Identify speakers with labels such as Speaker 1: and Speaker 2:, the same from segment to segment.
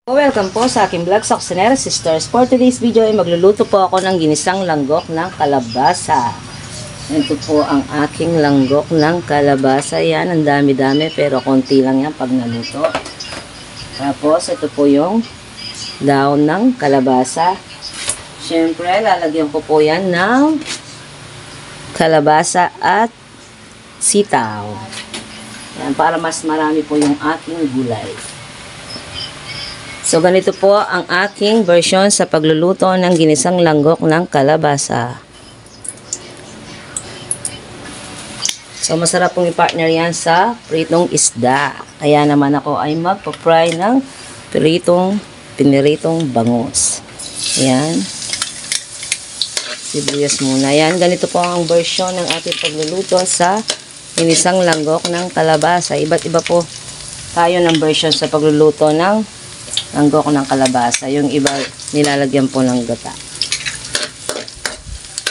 Speaker 1: Welcome po sa aking vlog sa Cusinera Sisters. For today's video ay magluluto po ako ng ginisang langgok ng kalabasa. Ito po ang aking langgok ng kalabasa. Yan, ang dami-dami pero konti lang yan pag naluto. Tapos ito po yung daon ng kalabasa. Siyempre, lalagyan ko po yan ng kalabasa at sitaw. Yan, para mas marami po yung aking gulay. So, ganito po ang aking version sa pagluluto ng ginisang langgok ng kalabasa. So, masarap pong i-partner yan sa pritong isda. Kaya naman ako ay magpa-fry ng piniritong bangus. Ayan. Sibuyas muna. Ayan, ganito po ang version ng ating pagluluto sa ginisang langgok ng kalabasa. Iba't iba po tayo ng version sa pagluluto ng langgok ng kalabasa. Yung iba nilalagyan po ng gata.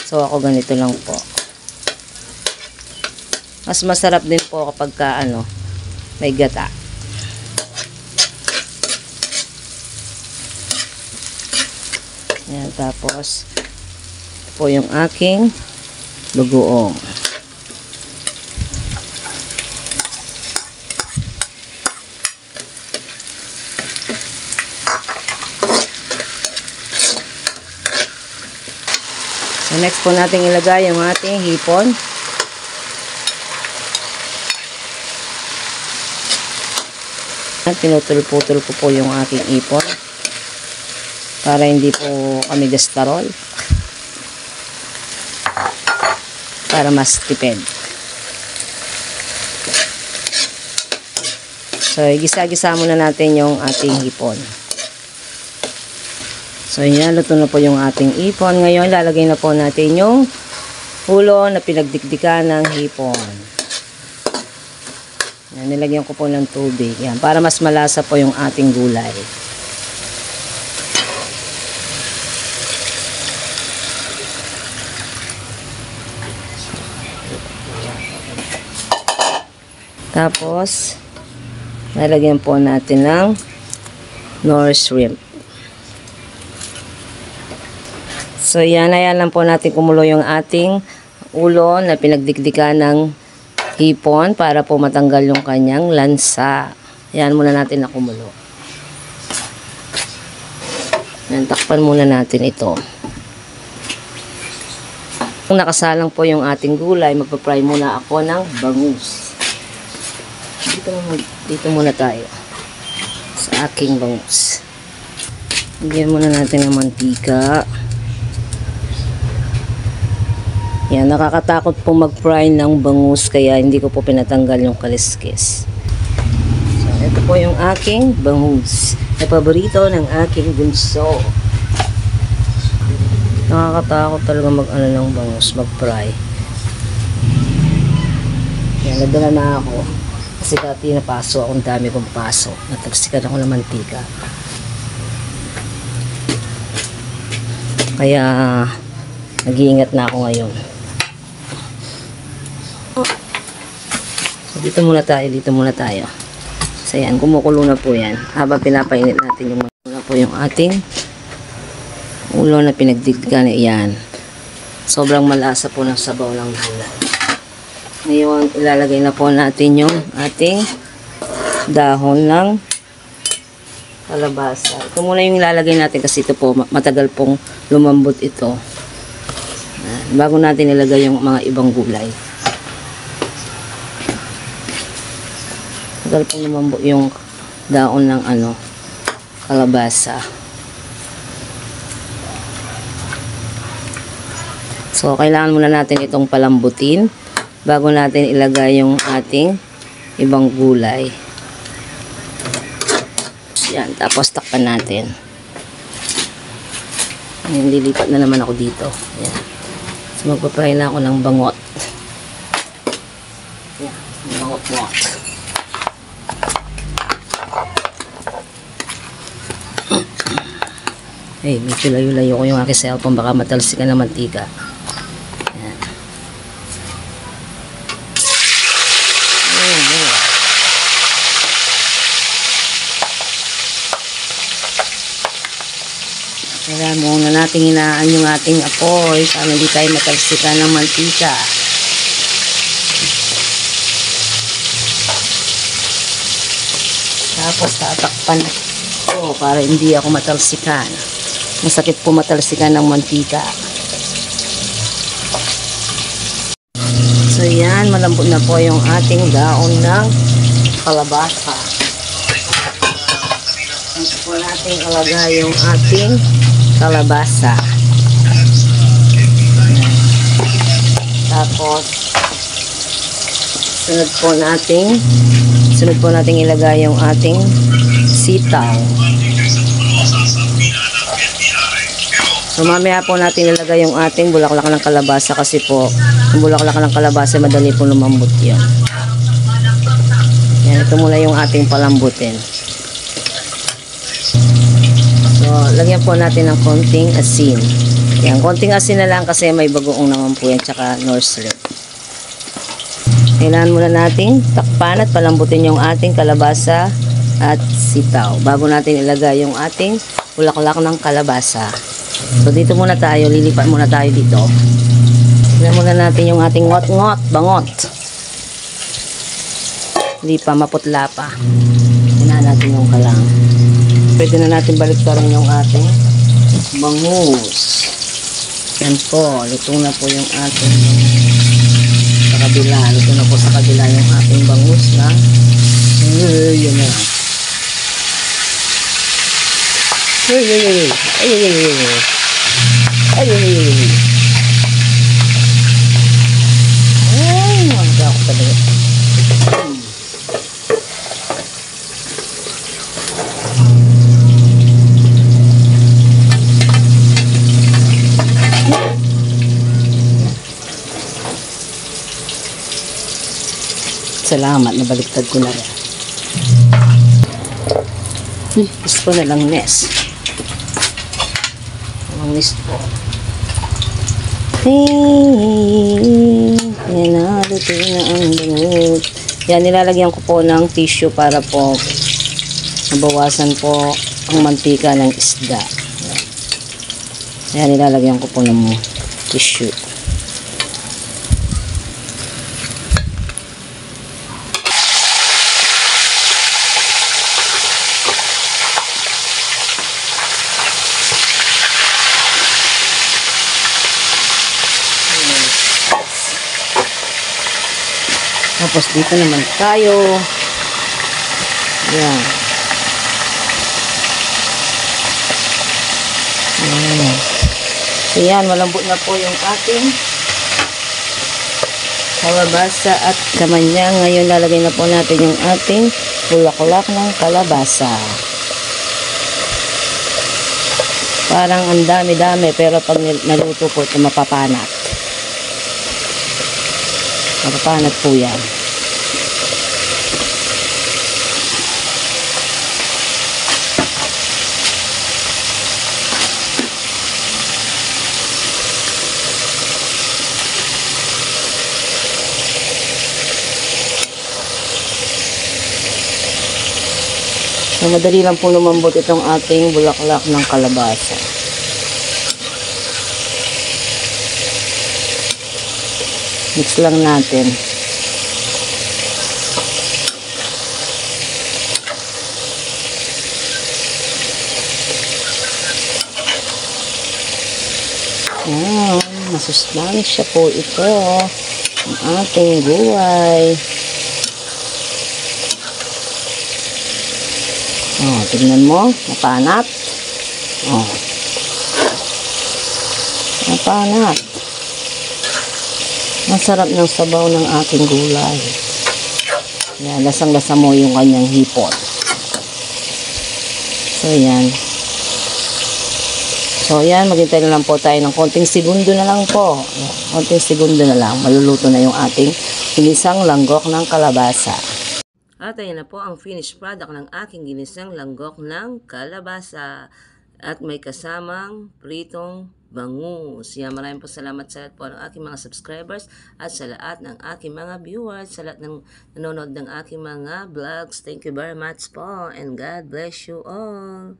Speaker 1: So ako ganito lang po. Mas masarap din po kapag may gata. Ayan, tapos po yung aking lugoong. So, next po natin ilagay yung ating hipon. Pinutol-putol ko po yung aking hipon para hindi po kami gastarol. Para mas tipid. So, gisa-gisa muna natin yung ating hipon. So, yan, luto na po yung ating hipon. Ngayon, lalagay na po natin yung ulo na pinagdikdikan ng hipon. Yan, nilagyan ko po ng tubig. Yan, para mas malasa po yung ating gulay. Tapos, lalagyan po natin ng Knorr shrimp. So, yan, ayan lang po natin kumulo yung ating ulo na pinagdikdikan ng hipon para po matanggal yung kanyang lansa. Ayan muna natin na kumulo. Ayan, takpan muna natin ito. Kung nakasalang po yung ating gulay, magpa-fry muna ako ng bangus. Dito muna tayo sa aking bangus. Lagyan muna natin ng mantika. Yan, nakakatakot po mag-fry ng bangus kaya hindi ko po pinatanggal yung kaliskis. So, ito po yung aking bangus na paborito ng aking bunso. Nakakatakot talaga ng bangus, mag-fry. Yan, nagdala na ako. Kasi dati napaso akong dami kong paso. Natagsikan ako ng mantika. Kaya nag-iingat na ako ngayon. Dito muna tayo. So yan, kumukulo na po yan. Habang pinapainit natin yung muna po yung ating ulo na pinagdikdikan. Yan. Sobrang malasa po ng sabaw ng gulay. Ngayon, ilalagay na po natin yung ating dahon ng kalabasa. Ito muna yung ilalagay natin kasi ito po, matagal pong lumambot ito. Bago natin ilagay yung mga ibang gulay. Tagal pong lumambot yung daon ng kalabasa. So, kailangan muna natin itong palambutin bago natin ilagay yung ating ibang gulay. Yan, tapos takpan natin. Ayan, lilipat na naman ako dito. Ayan. So, magpa-fry na ako ng bangot. Ayan, bangot-bangot. Eh, medyo layo-layo ko yung aking cellphone. Baka matalsikan ng mantika. Ayan. Kaya muna natin hinaan yung ating apoy para hindi tayo matalsikan ng mantika. Tapos tatakpan ko para hindi ako matalsikan. Masakit po matalsikan ng mantika. So yan, malambot na po yung ating daon ng kalabasa. Ito po natin ilagay yung ating kalabasa. Tapos sunod po nating ilagay yung ating sitaw. So mamaya po natin ilagay yung ating bulaklak ng kalabasa kasi po yung bulaklak ng kalabasa madali po lumambot yan. Yan, ito muna yung ating palambutin. So, lagyan po natin ng konting asin. Yan, konting asin na lang kasi may bagoong naman po yan, tsaka nor slip. Kailangan muna natin takpan at palambutin yung ating kalabasa at sitaw bago natin ilagay yung ating bulaklak ng kalabasa. So, dito muna tayo, lilipat muna tayo dito. Tignan muna natin yung ating ngot-ngot, bangot. Hindi pa, maputla pa. Tignan natin yung kalang. Pwede na natin baliktarin yung ating bangus. Yan po, luto na po yung ating sa kabila. Luto na po sa kabila yung ating bangus na yun na. Magda ako talaga. Salamat, nabaliktad ko na rin. Gusto na lang nes. Ang nes po. Yan na, luto na ang bangot. Yan, nilalagyan ko po ng tissue para po mabawasan po ang mantika ng isda. Yan, nilalagyan ko po ng tissue. Tapos dito naman tayo. Yan. So yan, malambot na po yung ating kalabasa at kamanya. Ngayon lalagay na po natin yung ating bulaklak ng kalabasa. Parang ang dami-dami pero pag naluto po ito mapapanat. Mapapanat po yan. So, madali lang po lumambot itong ating bulaklak ng kalabasa. Mix lang natin. Ayan, masustansya po ito. Ang ating gulay. Oh, tignan mo, napanat. Oh. Napanat. Masarap ng sabaw ng ating gulay. Yan, lasang-lasa mo yung kanyang hipon. So, yan. So, yan, maghintay na lang po tayo ng konting segundo na lang po. Konting segundo na lang, maluluto na yung ating ginisang langgok ng kalabasa. At ayan na po ang finished product ng aking ginisang langgok ng kalabasa. At may kasamang pritong bangus. Yan, maraming po salamat sa lahat po ng aking mga subscribers at sa lahat ng aking mga viewers, sa lahat ng nanonood ng aking mga vlogs. Thank you very much po and God bless you all.